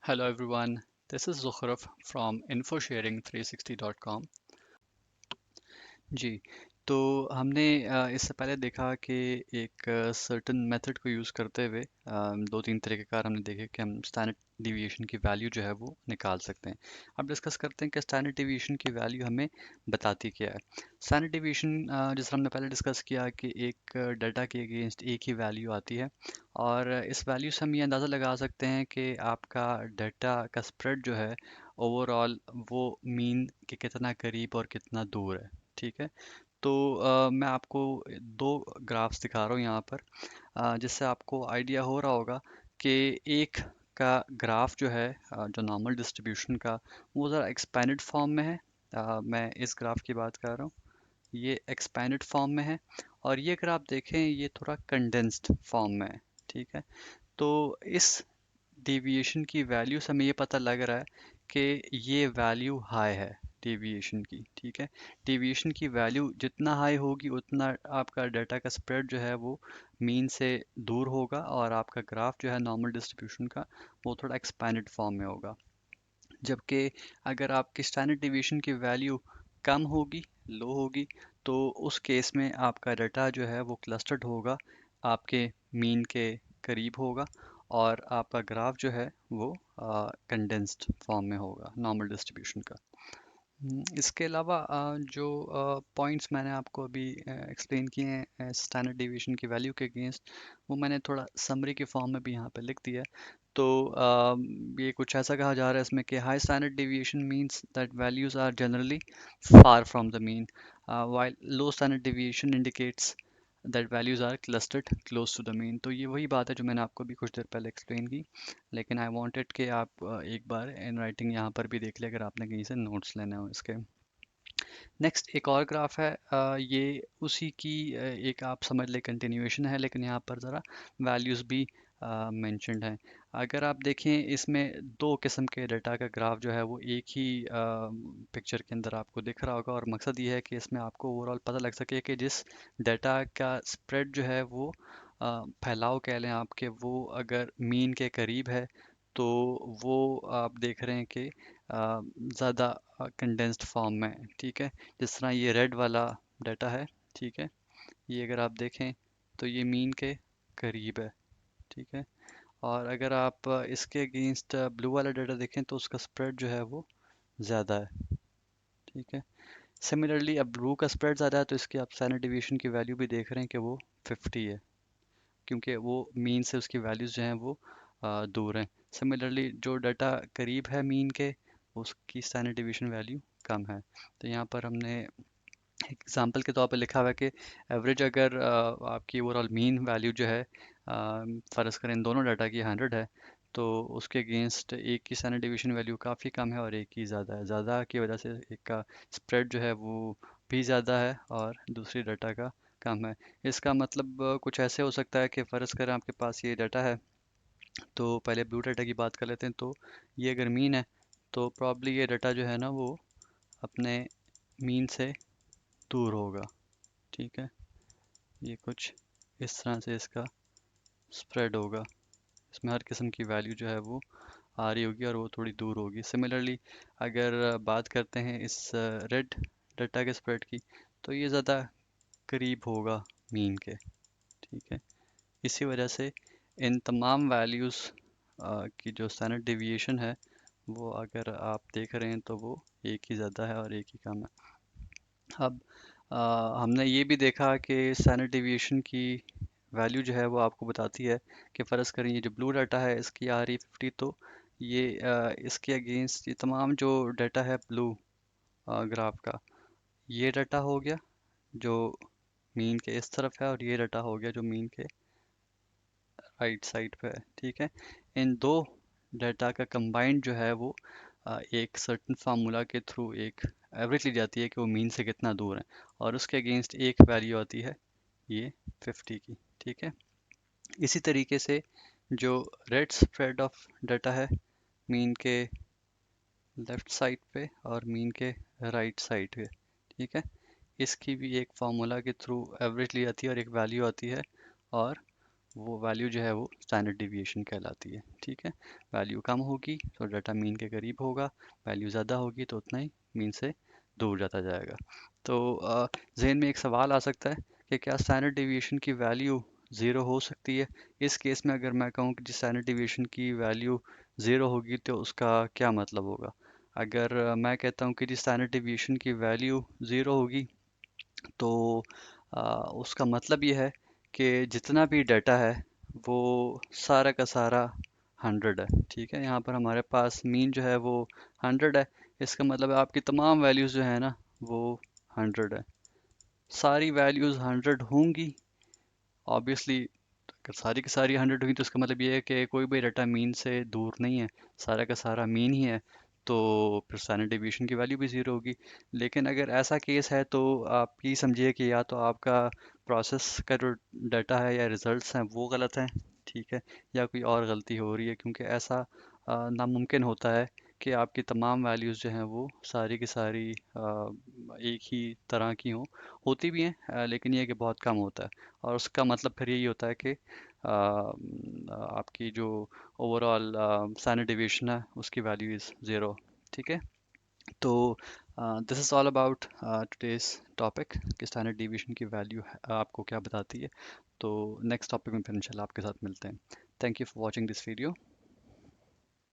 Hello everyone, this is Zukhruf from infosharing360.com। जी, तो हमने इससे पहले देखा कि एक सर्टेन मेथड को यूज़ करते हुए दो तीन तरीक़ेकार हमने देखे कि हम स्टैंडर्ड डिवीएशन की वैल्यू जो है वो निकाल सकते हैं। अब डिस्कस करते हैं कि स्टैंडर्ड डिवीएशन की वैल्यू हमें बताती क्या है। स्टैंडर्ड डिवीएशन जिस हमने पहले डिस्कस किया कि एक डाटा के अगेंस्ट एक ही वैल्यू आती है और इस वैल्यू से हम ये अंदाज़ा लगा सकते हैं कि आपका डाटा का स्प्रेड जो है ओवरऑल वो मीन के कितना करीब और कितना दूर है। ठीक है, तो मैं आपको दो ग्राफ्स दिखा रहा हूँ यहाँ पर, जिससे आपको आइडिया हो रहा होगा कि एक का ग्राफ जो है जो नॉर्मल डिस्ट्रीब्यूशन का वो ज़रा एक्सपेंडेड फॉर्म में है। मैं इस ग्राफ की बात कर रहा हूँ, ये एक्सपेंडेड फॉर्म में है और ये अगर आप देखें ये थोड़ा कंडेंस्ड फॉर्म में है। ठीक है, तो इस डेविएशन की वैल्यू से हमें ये पता लग रहा है कि ये वैल्यू हाई है डेविएशन की। ठीक है, डेविएशन की वैल्यू जितना हाई होगी उतना आपका डाटा का स्प्रेड जो है वो मीन से दूर होगा और आपका ग्राफ जो है नॉर्मल डिस्ट्रीब्यूशन का वो थोड़ा एक्सपैंडेड फॉर्म में होगा। जबकि अगर आपकी स्टैंडर्ड डिवीएशन की वैल्यू कम होगी, लो होगी, तो उस केस में आपका डाटा जो है वो क्लस्टर्ड होगा, आपके मीन के करीब होगा और आपका ग्राफ जो है वो कंडेंस्ड फॉर्म में होगा नॉर्मल डिस्ट्रीब्यूशन का। इसके अलावा जो पॉइंट्स मैंने आपको अभी एक्सप्लेन किए हैं स्टैंडर्ड डिवीएशन की वैल्यू के अगेंस्ट, वो मैंने थोड़ा समरी के फॉर्म में भी यहाँ पे लिख दिया है। तो ये कुछ ऐसा कहा जा रहा है इसमें कि high standard deviation means that values are generally far from the mean, while low standard deviation indicates that values are clustered close to the mean। तो ये वही बात है जो मैंने आपको भी कुछ देर पहले एक्सप्लेन की, लेकिन आई वांटेड कि आप एक बार इन राइटिंग यहाँ पर भी देख लें अगर आपने कहीं से नोट्स लेने हो इसके। नेक्स्ट एक और ग्राफ है, ये उसी की एक आप समझ ले कंटिन्यूएशन है, लेकिन यहाँ पर ज़रा वैल्यूज़ भी मेंशन्ड हैं। अगर आप देखें इसमें दो किस्म के डाटा का ग्राफ जो है वो एक ही पिक्चर के अंदर आपको दिख रहा होगा और मकसद ये है कि इसमें आपको ओवरऑल पता लग सके कि जिस डाटा का स्प्रेड जो है वो फैलाव कह लें आपके, वो अगर मीन के करीब है तो वो आप देख रहे हैं कि ज़्यादा कंडेंस्ड फॉर्म में है। ठीक है, जिस तरह ये रेड वाला डाटा है, ठीक है, ये अगर आप देखें तो ये मीन के करीब है। ठीक है, और अगर आप इसके अगेंस्ट ब्लू वाला डाटा देखें तो उसका स्प्रेड जो है वो ज़्यादा है। ठीक है, सिमिलरली अब ब्लू का स्प्रेड ज़्यादा है तो इसकी आप स्टैंडर्ड डिवीएशन की वैल्यू भी देख रहे हैं कि वो 50 है, क्योंकि वो मीन से उसकी वैल्यूज़ जो हैं वो दूर हैं। सिमिलरली जो डाटा करीब है मीन के उसकी स्टैंडर्ड डिवीएशन वैल्यू कम है। तो यहाँ पर हमने एग्जांपल के तौर पे लिखा हुआ है कि एवरेज अगर आपकी ओवरऑल मीन वैल्यू जो है फ़र्ज़ करें इन दोनों डाटा की 100 है, तो उसके अगेंस्ट एक की स्टैंडर्ड डिवीएशन वैल्यू काफ़ी कम है और एक की ज़्यादा है। ज़्यादा की वजह से एक का स्प्रेड जो है वो भी ज़्यादा है और दूसरी डाटा का कम है। इसका मतलब कुछ ऐसे हो सकता है कि फ़र्ज़ करें आपके पास ये डाटा है, तो पहले ब्लू डाटा की बात कर लेते हैं। तो ये अगर मीन है तो प्रॉब्ली ये डाटा जो है ना वो अपने मीन से दूर होगा। ठीक है, ये कुछ इस तरह से इसका स्प्रेड होगा, इसमें हर किस्म की वैल्यू जो है वो आ रही होगी और वो थोड़ी दूर होगी। सिमिलरली अगर बात करते हैं इस रेड डाटा के स्प्रेड की, तो ये ज़्यादा करीब होगा मीन के। ठीक है, इसी वजह से इन तमाम वैल्यूज़ की जो स्टैंडर्ड डेविएशन है वो अगर आप देख रहे हैं तो वो एक ही ज़्यादा है और एक ही कम है। अब हमने ये भी देखा कि स्टैंडर्ड डेविएशन की वैल्यू जो है वो आपको बताती है कि फ़र्ज़ करें ये जो ब्लू डाटा है इसकी आ रही 50, तो ये इसके अगेंस्ट ये तमाम जो डाटा है ब्लू ग्राफ का, ये डाटा हो गया जो मीन के इस तरफ है और ये डाटा हो गया जो मीन के राइट साइड पे है। ठीक है, इन दो डाटा का कंबाइंड जो है वो एक सर्टेन फार्मूला के थ्रू एक एवरेज ली जाती है कि वो मीन से कितना दूर है और उसके अगेंस्ट एक वैल्यू आती है ये 50 की। ठीक है, इसी तरीके से जो रेड स्प्रेड ऑफ डाटा है मीन के लेफ्ट साइड पे और मीन के राइट साइड पे, ठीक है, इसकी भी एक फार्मूला के थ्रू एवरेज ली जाती है और एक वैल्यू आती है और वो वैल्यू जो है वो स्टैंडर्ड डिविएशन कहलाती है। ठीक है, वैल्यू कम होगी तो डाटा मीन के करीब होगा, वैल्यू ज़्यादा होगी तो उतना ही मीन से दूर जाता जाएगा। तो जहन में एक सवाल आ सकता है कि क्या स्टैंडर्ड डिविएशन की वैल्यू ज़ीरो हो सकती है। इस केस में अगर मैं कहूँ कि जिस स्टैंडर्ड डिविएशन की वैल्यू ज़ीरो होगी तो उसका क्या मतलब होगा। अगर मैं कहता हूँ कि जिस स्टैंडर्ड डिविएशन की वैल्यू ज़ीरो होगी तो उसका मतलब ये है कि जितना भी डाटा है वो सारा का सारा 100 है। ठीक है, यहाँ पर हमारे पास मीन जो है वो 100 है। इसका मतलब है आपकी तमाम वैल्यूज़ जो है ना वो 100 है। सारी वैल्यूज़ 100 होंगी ऑब्वियसली। अगर सारी की सारी 100 हुई तो इसका मतलब ये है कि कोई भी डाटा मीन से दूर नहीं है, सारा का सारा मीन ही है। तो फिर स्टैंडर्ड डिवीएशन की वैल्यू भी ज़ीरो होगी। लेकिन अगर ऐसा केस है तो आप ये समझिए कि या तो आपका प्रोसेस का जो डाटा है या रिजल्ट्स हैं वो गलत हैं, ठीक है, या कोई और गलती हो रही है, क्योंकि ऐसा नामुमकिन होता है कि आपकी तमाम वैल्यूज़ जो हैं वो सारी की सारी एक ही तरह की हों। होती भी हैं लेकिन ये है कि बहुत कम होता है। और उसका मतलब फिर यही होता है कि आपकी जो ओवरऑल स्टैंडर्ड डिवीएशन है उसकी वैल्यू इज़ ज़ीरो। ठीक है, तो this is all about today's topic कि स्टैंडर्ड डिवीएशन की वैल्यू आपको क्या बताती है। तो नेक्स्ट टॉपिक में फिर इंशाल्लाह आपके साथ मिलते हैं। Thank you for watching this video.